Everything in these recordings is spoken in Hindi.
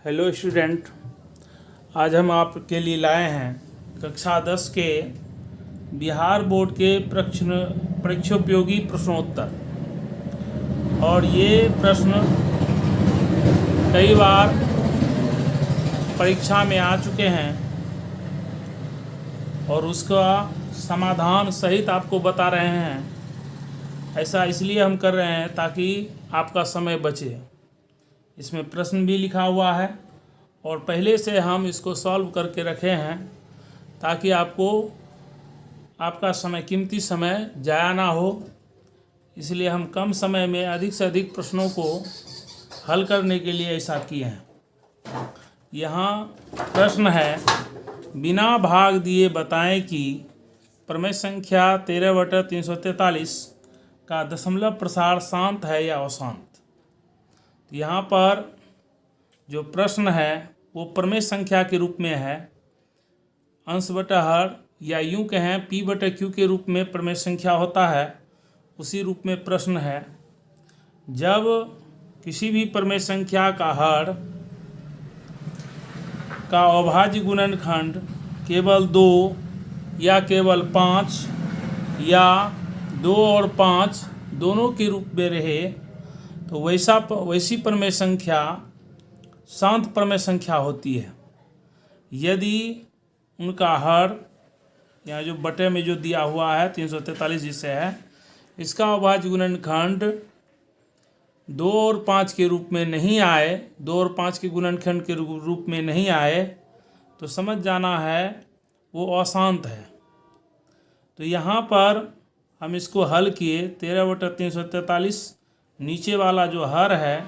हेलो स्टूडेंट, आज हम आपके लिए लाए हैं कक्षा 10 के बिहार बोर्ड के परीक्षोपयोगी प्रश्नोत्तर। और ये प्रश्न कई बार परीक्षा में आ चुके हैं और उसका समाधान सहित आपको बता रहे हैं। ऐसा इसलिए हम कर रहे हैं ताकि आपका समय बचे। इसमें प्रश्न भी लिखा हुआ है और पहले से हम इसको सॉल्व करके रखे हैं ताकि आपका कीमती समय जाया ना हो। इसलिए हम कम समय में अधिक से अधिक प्रश्नों को हल करने के लिए ऐसा किए हैं। यहाँ प्रश्न है, बिना भाग दिए बताएं कि प्रमेय संख्या 13/343 का दशमलव प्रसार शांत है या अशांत। तो यहाँ पर जो प्रश्न है वो प्रमेय संख्या के रूप में है, अंश बटा हर या यूँ कहें P बटा Q के रूप में प्रमेय संख्या होता है, उसी रूप में प्रश्न है। जब किसी भी प्रमेय संख्या का हर का अभाज्य गुणनखंड केवल 2 या केवल 5 या 2 और 5 दोनों के रूप में रहे तो वैसी प्रमेय संख्या शांत प्रमेय संख्या होती है। यदि उनका हर यहाँ जो बटे में जो दिया हुआ है 343 जिससे है, इसका अभाज्य गुणनखंड 2 और 5 के रूप में नहीं आए, 2 और 5 के गुणनखंड के रूप में नहीं आए तो समझ जाना है वो अशांत है। तो यहाँ पर हम इसको हल किए, 13/343 नीचे वाला जो हर है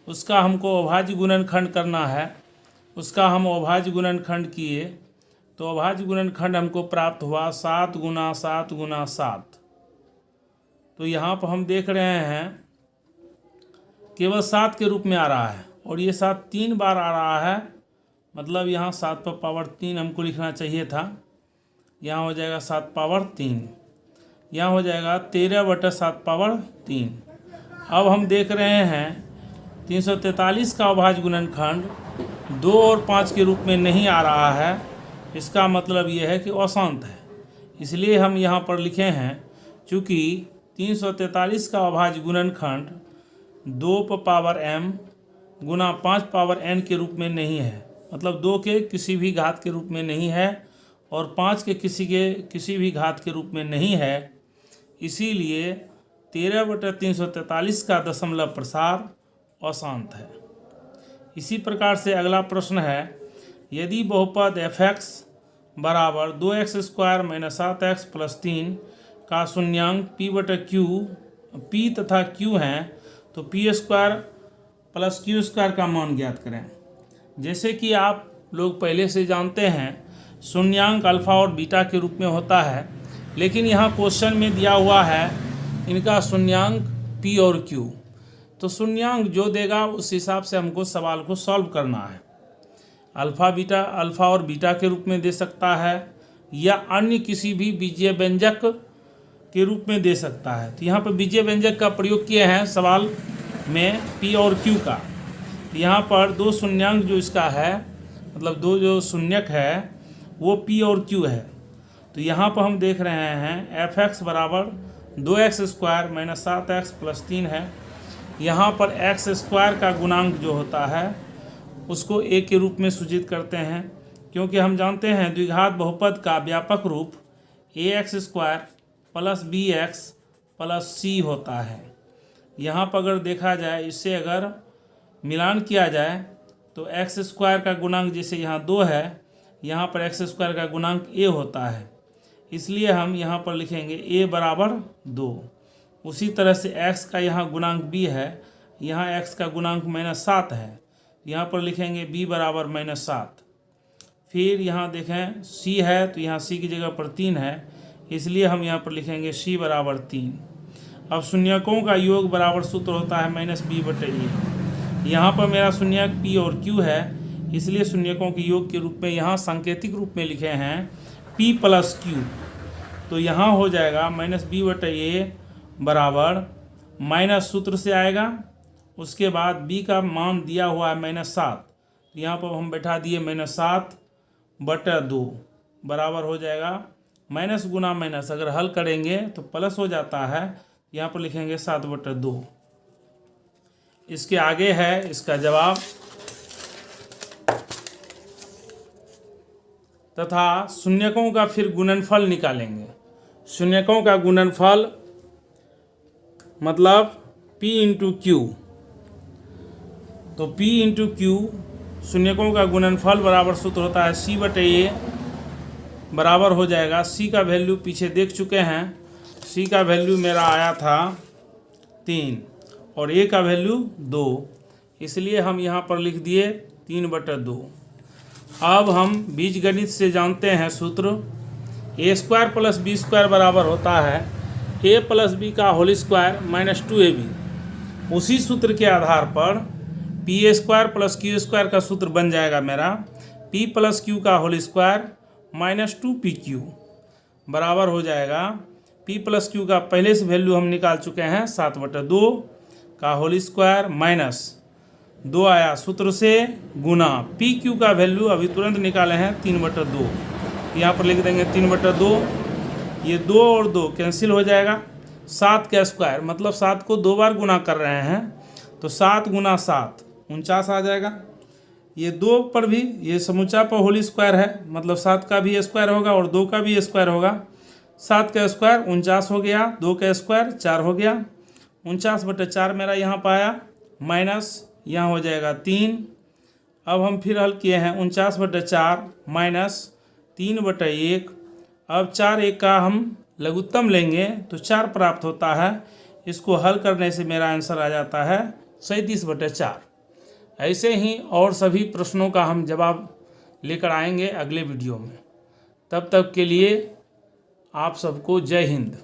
उसका हमको अभाज्य गुणनखंड करना है। उसका हम अभाज्य गुणनखंड किए तो अभाज्य गुणनखंड हमको प्राप्त हुआ 7 गुना 7 गुना 7। तो यहाँ पर हम देख रहे हैं केवल 7 के रूप में आ रहा है और ये 7 3 बार आ रहा है, मतलब यहाँ 7 पर पावर 3 हमको लिखना चाहिए था। यहाँ हो जाएगा 7 पावर 3, यहाँ हो जाएगा 13/7 पावर 3। अब हम देख रहे हैं 343 का अभाज्य गुणनखंड 2 और 5 के रूप में नहीं आ रहा है, इसका मतलब यह है कि अशांत है। इसलिए हम यहाँ पर लिखे हैं चूँकि 343 का अभाज्य गुणनखंड 2 पर पावर m गुना 5 पावर n के रूप में नहीं है, मतलब 2 के किसी भी घात के रूप में नहीं है और 5 के किसी भी घात के रूप में नहीं है। इसीलिए 13/343 का दशमलव प्रसार अशांत है। इसी प्रकार से अगला प्रश्न है, यदि बहुपद f(x) बराबर 2x² - 7x + 3 का शून्यांक p तथा q हैं तो p² + q² का मान ज्ञात करें। जैसे कि आप लोग पहले से जानते हैं, शून्यांक अल्फा और बीटा के रूप में होता है, लेकिन यहाँ क्वेश्चन में दिया हुआ है इनका शून्यांक p और q। तो शून्यांक जो देगा उस हिसाब से हमको सवाल को सॉल्व करना है। अल्फा और बीटा के रूप में दे सकता है या अन्य किसी भी बीजीय व्यंजक के रूप में दे सकता है। तो यहाँ पर बीजीय व्यंजक का प्रयोग किए हैं सवाल में p और q का। तो यहाँ पर दो शून्यांक जो इसका है, मतलब दो जो शून्यक है वो p और q है। तो यहाँ पर हम देख रहे हैं f(x) बराबर 2x² - 7x + 3 है। यहाँ पर x² का गुणांक जो होता है उसको a के रूप में सूचित करते हैं, क्योंकि हम जानते हैं द्विघात बहुपद का व्यापक रूप ax² + bx + c होता है। यहाँ पर अगर देखा जाए, इससे अगर मिलान किया जाए तो x² का गुणांक जैसे यहाँ 2 है, यहाँ पर x² का गुणांक a होता है, इसलिए हम यहाँ पर लिखेंगे a बराबर 2। उसी तरह से x का यहाँ गुणांक b है, यहाँ x का गुणांक -7 है, यहाँ पर लिखेंगे b बराबर -7। फिर यहाँ देखें c है तो यहाँ c की जगह पर 3 है, इसलिए हम यहाँ पर लिखेंगे c बराबर 3। अब शून्यकों का योग बराबर सूत्र होता है -b/a। यहाँ पर मेरा शून्यक p और q है, इसलिए शून्यकों के योग के रूप में यहाँ सांकेतिक रूप में लिखे हैं p + q। तो यहाँ हो जाएगा -b/a बराबर माइनस सूत्र से आएगा, उसके बाद b का मान दिया हुआ है -7, तो यहाँ पर हम बैठा दिए -7/2 बराबर हो जाएगा माइनस गुना माइनस, अगर हल करेंगे तो प्लस हो जाता है, यहाँ पर लिखेंगे 7/2। इसके आगे है इसका जवाब, तथा शून्यकों का फिर गुणनफल निकालेंगे। शून्यकों का गुणनफल मतलब P इंटू क्यू, तो P इंटू क्यू शून्यकों का गुणनफल बराबर सूत्र होता है C/A बराबर हो जाएगा, C का वैल्यू पीछे देख चुके हैं, C का वैल्यू मेरा आया था 3 और A का वैल्यू 2, इसलिए हम यहाँ पर लिख दिए 3/2। अब हम बीजगणित से जानते हैं सूत्र, A² + B² बराबर होता है A + B का होल स्क्वायर -2AB। उसी सूत्र के आधार पर P² + Q² का सूत्र बन जाएगा मेरा P + Q का होल स्क्वायर -2PQ बराबर हो जाएगा P + Q का पहले से वैल्यू हम निकाल चुके हैं 7/2 का होल स्क्वायर -2 आया सूत्र से गुना PQ का वैल्यू अभी तुरंत निकाले हैं 3/2, यहाँ पर लिख देंगे 3/2, ये 2 और 2 कैंसिल हो जाएगा, 7 का स्क्वायर मतलब 7 को 2 बार गुना कर रहे हैं तो 7 × 7 49 आ जाएगा। ये 2 पर भी ये समूचा पर होल स्क्वायर है, मतलब 7 का भी स्क्वायर होगा और 2 का भी स्क्वायर होगा। 7 का स्क्वायर 49 हो गया, 2 का स्क्वायर 4 हो गया, 49/4 मेरा यहाँ पर आया, माइनस यहाँ हो जाएगा 3। अब हम फिर हल किए हैं 49/4 माइनस 3/1। अब 4 1 का हम लघुत्तम लेंगे तो 4 प्राप्त होता है, इसको हल करने से मेरा आंसर आ जाता है 37/4। ऐसे ही और सभी प्रश्नों का हम जवाब लेकर आएंगे अगले वीडियो में। तब तक के लिए आप सबको जय हिंद।